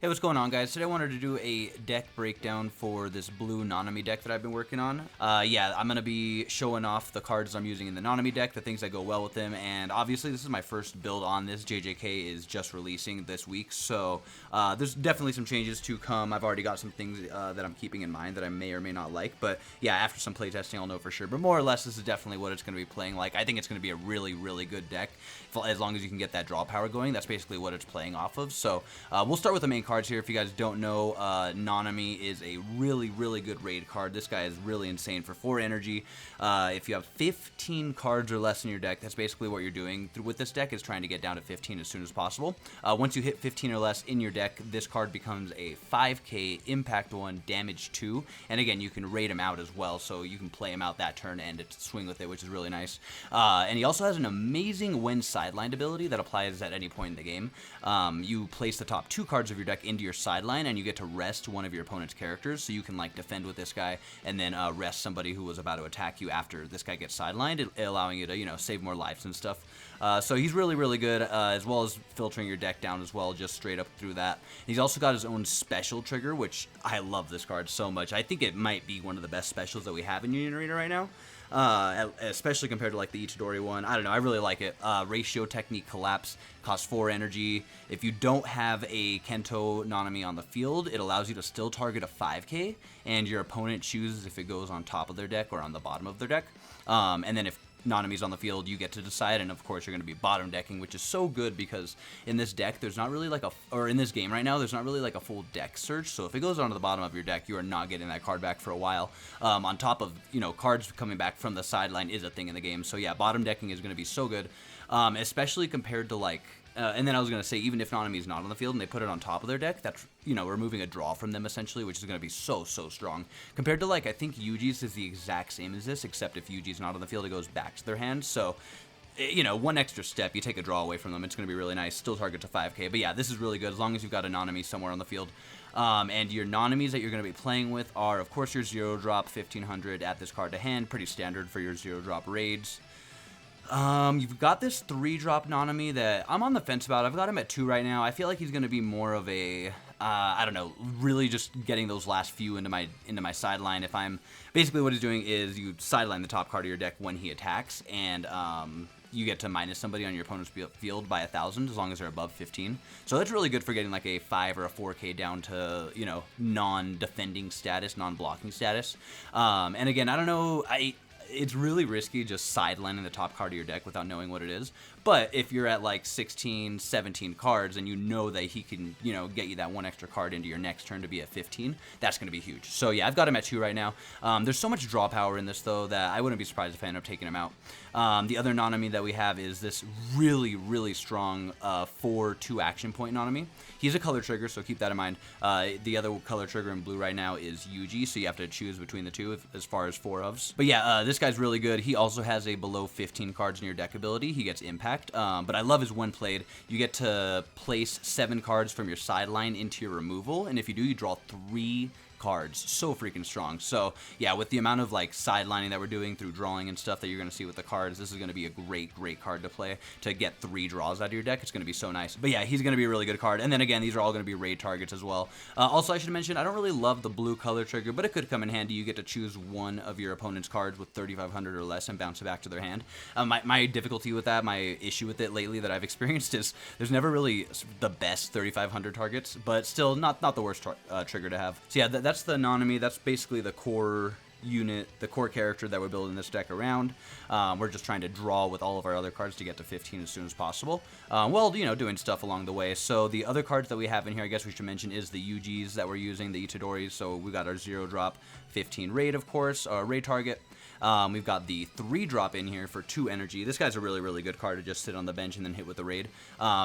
Hey, what's going on, guys? Today I wanted to do a deck breakdown for this blue Nanami deck that I've been working on. Yeah, I'm going to be showing off the cards I'm using in the Nanami deck, the things that go well with them, and obviously this is my first build on this. JJK is just releasing this week, so there's definitely some changes to come. I've already got some things that I'm keeping in mind that I may or may not like, but yeah, after some playtesting I'll know for sure. But more or less, this is definitely what it's going to be playing like. I think it's going to be a really, really good deck, as long as you can get that draw power going. That's basically what it's playing off of, so we'll start with the main cards here. If you guys don't know, Nanami is a really, really good raid card. This guy is really insane for 4 energy. If you have 15 cards or less in your deck, that's basically what you're doing with this deck, is trying to get down to 15 as soon as possible. Once you hit 15 or less in your deck, this card becomes a 5k impact 1, damage 2, and again, you can raid him out as well, so you can play him out that turn and swing with it, which is really nice. And he also has an amazing when sidelined ability that applies at any point in the game. You place the top 2 cards of your deck into your sideline, and you get to rest one of your opponent's characters, so you can like defend with this guy and then rest somebody who was about to attack you after this guy gets sidelined, allowing you to, you know, save more lives and stuff. So he's really, really good, as well as filtering your deck down as well, just straight up through that. He's also got his own special trigger, which I love this card so much. I think it might be one of the best specials that we have in Union Arena right now. Especially compared to like the Itadori one. I don't know, I really like it. Ratio Technique Collapse, costs 4 energy. If you don't have a Kento Nanami on the field, it allows you to still target a 5k, and your opponent chooses if it goes on top of their deck or on the bottom of their deck. And then if Nanami's on the field, you get to decide, and of course you're going to be bottom decking, which is so good because in this deck there's not really like in this game right now there's not really like a full deck search, so if it goes onto the bottom of your deck, you are not getting that card back for a while. On top of, you know, cards coming back from the sideline is a thing in the game, so yeah, bottom decking is going to be so good, especially compared to like and then I was going to say, even if Nanami is not on the field and they put it on top of their deck, that's, you know, removing a draw from them essentially, which is going to be so strong. Compared to, like, I think Yuji's is the exact same as this, except if Yuji's not on the field, it goes back to their hand. So, you know, one extra step, you take a draw away from them, it's going to be really nice. Still target to 5k. But yeah, this is really good as long as you've got a Nanami somewhere on the field. And your Nanamis that you're going to be playing with are, of course, your 0-drop 1500 at this card to hand. Pretty standard for your 0-drop raids. You've got this 3-drop Nanami that I'm on the fence about. I've got him at 2 right now. I feel like he's going to be more of a, I don't know, really just getting those last few into my sideline. If I'm, basically what he's doing is you sideline the top card of your deck when he attacks, and you get to minus somebody on your opponent's field by 1,000 as long as they're above 15. So that's really good for getting like a 5 or a 4k down to, you know, non-defending status, non-blocking status. And again, I don't know, it's really risky just sidelining the top card of your deck without knowing what it is. But if you're at like 16, 17 cards and you know that he can, you know, get you that one extra card into your next turn to be at 15, that's going to be huge. So yeah, I've got him at 2 right now. There's so much draw power in this though that I wouldn't be surprised if I end up taking him out. The other Nanami that we have is this really, really strong 4-2 action point Nanami. He's a color trigger, so keep that in mind. The other color trigger in blue right now is Yuji, so you have to choose between the two as far as 4-ofs. But yeah, this guy's really good. He also has a below 15 cards in your deck ability. He gets impact. But I love his when played. You get to place 7 cards from your sideline into your removal, and if you do, you draw 3 cards. So freaking strong. So yeah, with the amount of like sidelining that we're doing through drawing and stuff that you're going to see with the cards, this is going to be a great card to play to get 3 draws out of your deck. It's going to be so nice. But yeah, he's going to be a really good card. And then again, these are all going to be raid targets as well. Also, I should mention, I don't really love the blue color trigger, but it could come in handy. You get to choose one of your opponent's cards with 3,500 or less and bounce it back to their hand. My difficulty with that, my issue with it lately that I've experienced is there's never really the best 3,500 targets, but still not the worst trigger to have. So yeah, that's the Nanami. That's basically the core unit, the core character that we're building this deck around. We're just trying to draw with all of our other cards to get to 15 as soon as possible, while, you know, doing stuff along the way. So the other cards that we have in here, I guess we should mention, is the Yujis that we're using, the Itadoris. So we got our 0-drop 15 raid, of course, our raid target. We've got the 3-drop in here for 2 energy. This guy's a really, really good card to just sit on the bench and then hit with the raid.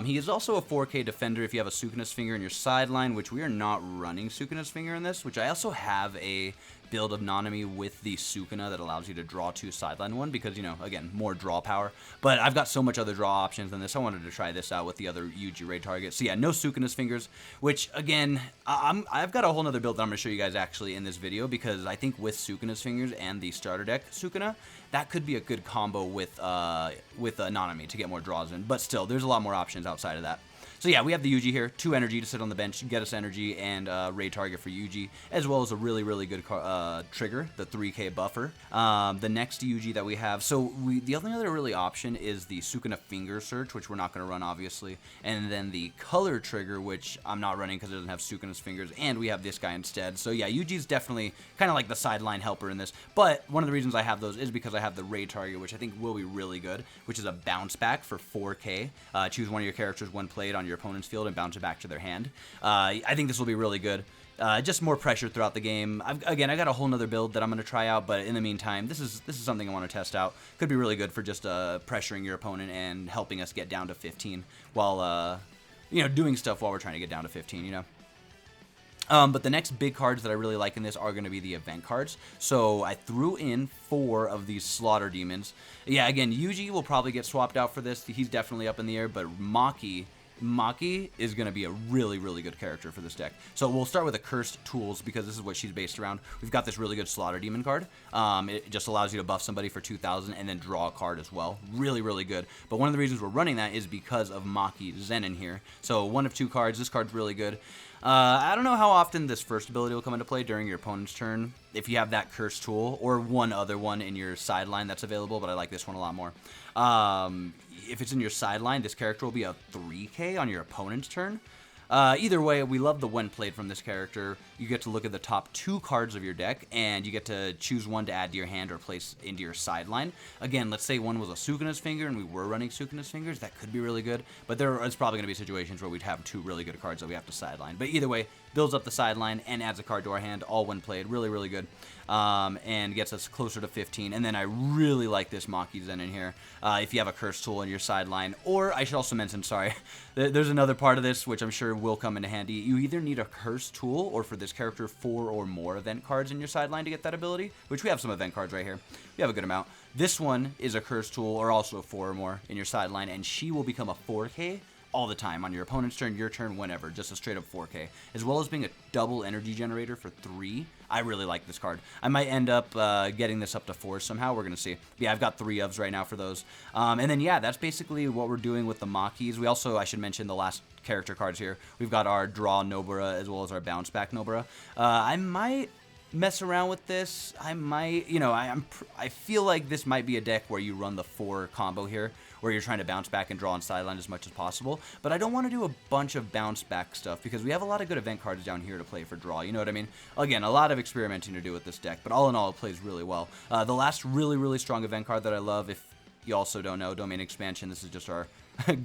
He is also a 4k defender if you have a Sukuna's Finger in your sideline, which we are not running Sukuna's Finger in this, which I also have a build of Nanami with the Sukuna that allows you to draw 2 sideline 1 because, you know, again, more draw power. But I've got so much other draw options than this. I wanted to try this out with the other Yuji raid target. So yeah, no Sukuna's Fingers, which again, I've got a whole nother build that I'm going to show you guys actually in this video, because I think with Sukuna's Fingers and the starter deck Sukuna, that could be a good combo with Nanami to get more draws in. But still, there's a lot more options outside of that. So yeah, we have the Yuji here, 2 energy to sit on the bench, get us energy, and raid target for Yuji, as well as a really, really good trigger, the 3k buffer. The next Yuji that we have, so the only other really option is the Sukuna Finger Search, which we're not going to run, obviously, and then the color trigger, which I'm not running because it doesn't have Sukuna's fingers, and we have this guy instead. So yeah, Yuji's definitely kind of like the sideline helper in this, but one of the reasons I have those is because I have the raid target, which I think will be really good, which is a bounce back for 4k. Choose one of your characters when played on your opponent's field and bounce it back to their hand. I think this will be really good. Just more pressure throughout the game. I got a whole nother build that I'm going to try out, but in the meantime, this is something I want to test out. Could be really good for just pressuring your opponent and helping us get down to 15 while doing stuff while we're trying to get down to 15. But the next big cards that I really like in this are going to be the event cards. So I threw in 4 of these Slaughter Demons. Yeah, again, Yuji will probably get swapped out for this. He's definitely up in the air, but Maki is going to be a really, really good character for this deck. So we'll start with Accursed Tools because this is what she's based around. We've got this really good Slaughter Demon card. It just allows you to buff somebody for 2,000 and then draw a card as well. Really, really good. But one of the reasons we're running that is because of Maki Zenin here. So 1 of 2 cards. This card's really good. I don't know how often this first ability will come into play during your opponent's turn. If you have that Cursed Tool or one other one in your sideline that's available, but I like this one a lot more. If it's in your sideline, this character will be a 3k on your opponent's turn. Either way, we love the when played from this character. You get to look at the top 2 cards of your deck, and you get to choose one to add to your hand or place into your sideline. Again, let's say one was a Sukuna's Finger, and we were running Sukuna's Fingers. That could be really good, but there's probably going to be situations where we'd have 2 really good cards that we have to sideline. But either way, builds up the sideline and adds a card to our hand, all when played. Really, really good. And gets us closer to 15. And then I really like this Maki Zenin here. If you have a Curse Tool in your sideline, or I should also mention, sorry, there's another part of this which I'm sure will come into handy. You either need a Curse Tool, or for this character, 4 or more event cards in your sideline to get that ability, which we have some event cards right here. We have a good amount. This one is a Curse Tool, or also 4 or more in your sideline, and she will become a 4k all the time on your opponent's turn, your turn, whenever. Just a straight up 4k, as well as being a double energy generator for 3. I really like this card. I might end up getting this up to 4 somehow. We're gonna see. Yeah, I've got 3 ofs right now for those. And then yeah, that's basically what we're doing with the Makis. We also, I should mention the last character cards here. We've got our draw Nobara as well as our bounce back Nobara. I might mess around with this. I might, I feel like this might be a deck where you run the 4 combo here, where you're trying to bounce back and draw on sideline as much as possible. But I don't want to do a bunch of bounce back stuff because we have a lot of good event cards down here to play for draw. You know what I mean? Again, a lot of experimenting to do with this deck, but all in all, it plays really well. The last really, really strong event card that I love, if you also don't know, Domain Expansion, this is just our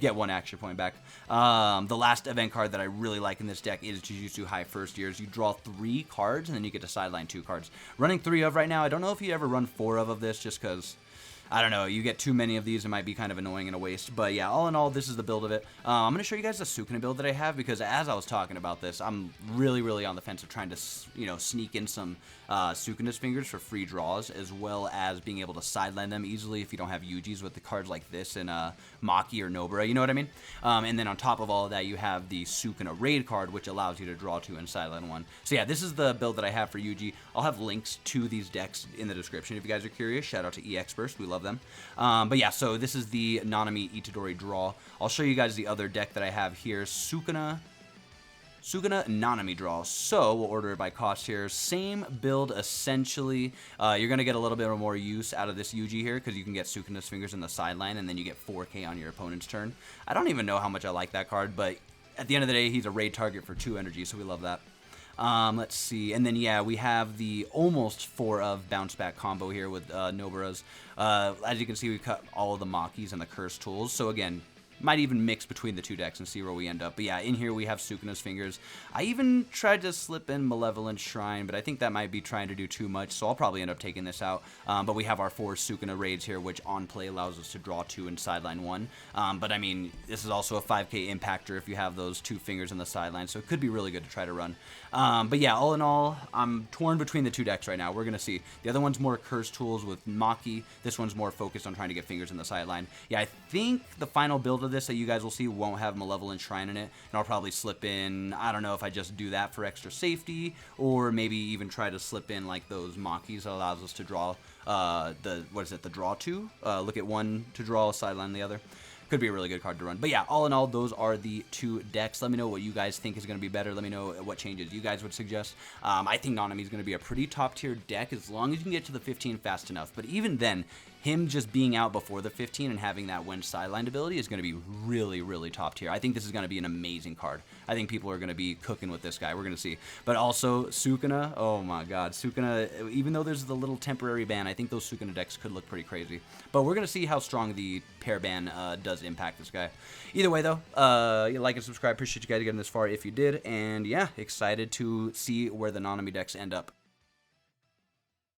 get 1 action point back. The last event card that I really like in this deck is Jujutsu High First Years. You draw 3 cards, and then you get to sideline 2 cards. Running 3 of right now. I don't know if you ever run 4 of this, just because, I don't know, you get too many of these, it might be kind of annoying and a waste. But yeah, all in all, this is the build of it. I'm going to show you guys the Sukuna build that I have, because as I was talking about this, I'm really, really on the fence of trying to, sneak in some Sukuna's Fingers for free draws, as well as being able to sideline them easily if you don't have Yuji's with the cards like this in Maki or Nobara, you know what I mean? And then on top of all of that, you have the Sukuna Raid card, which allows you to draw 2 and sideline 1. So yeah, this is the build that I have for Yuji. I'll have links to these decks in the description if you guys are curious. Shout out to EX Burst, we love them. But yeah, so this is the Nanami Itadori draw. I'll show you guys the other deck that I have here, Sukuna Nanami draw. So we'll order it by cost here. Same build essentially. You're going to get a little bit more use out of this Yuji here because you can get Sukuna's Fingers in the sideline and then you get 4k on your opponent's turn. I don't even know how much I like that card, but at the end of the day, he's a raid target for 2 energy, so we love that. Let's see, and then yeah, we have the almost 4 of bounce back combo here with Nobara's. As you can see, we cut all of the Makis and the Curse Tools, so again, might even mix between the 2 decks and see where we end up. But yeah, in here we have Sukuna's Fingers. I even tried to slip in Malevolent Shrine, but I think that might be trying to do too much, so I'll probably end up taking this out. But we have our 4 Sukuna Raids here, which on play allows us to draw 2 and sideline 1. But I mean, this is also a 5k impactor if you have those 2 fingers in the sideline, so it could be really good to try to run. But yeah, all in all, I'm torn between the 2 decks right now. We're going to see. The other one's more Curse Tools with Maki. This one's more focused on trying to get fingers in the sideline. Yeah, I think the final build of this that you guys will see won't have Malevolent Shrine in it, and I'll probably slip in, I don't know if I just do that for extra safety, or maybe even try to slip in like those Makis that allows us to draw the draw 2. Look at 1 to draw, sideline the other. could be a really good card to run. But yeah, all in all, those are the 2 decks. Let me know what you guys think is going to be better. Let me know what changes you guys would suggest. I think Nanami is going to be a pretty top tier deck as long as you can get to the 15 fast enough. But even then, him just being out before the 15 and having that Wench sidelined ability is going to be really, really top tier. I think this is going to be an amazing card. I think people are going to be cooking with this guy. We're going to see. But also, Sukuna, oh my god. Sukuna, even though there's the little temporary ban, I think those Sukuna decks could look pretty crazy. But we're going to see how strong the pair ban does impact this guy. Either way, though, like and subscribe. Appreciate you guys getting this far if you did. And yeah, excited to see where the Nanami decks end up.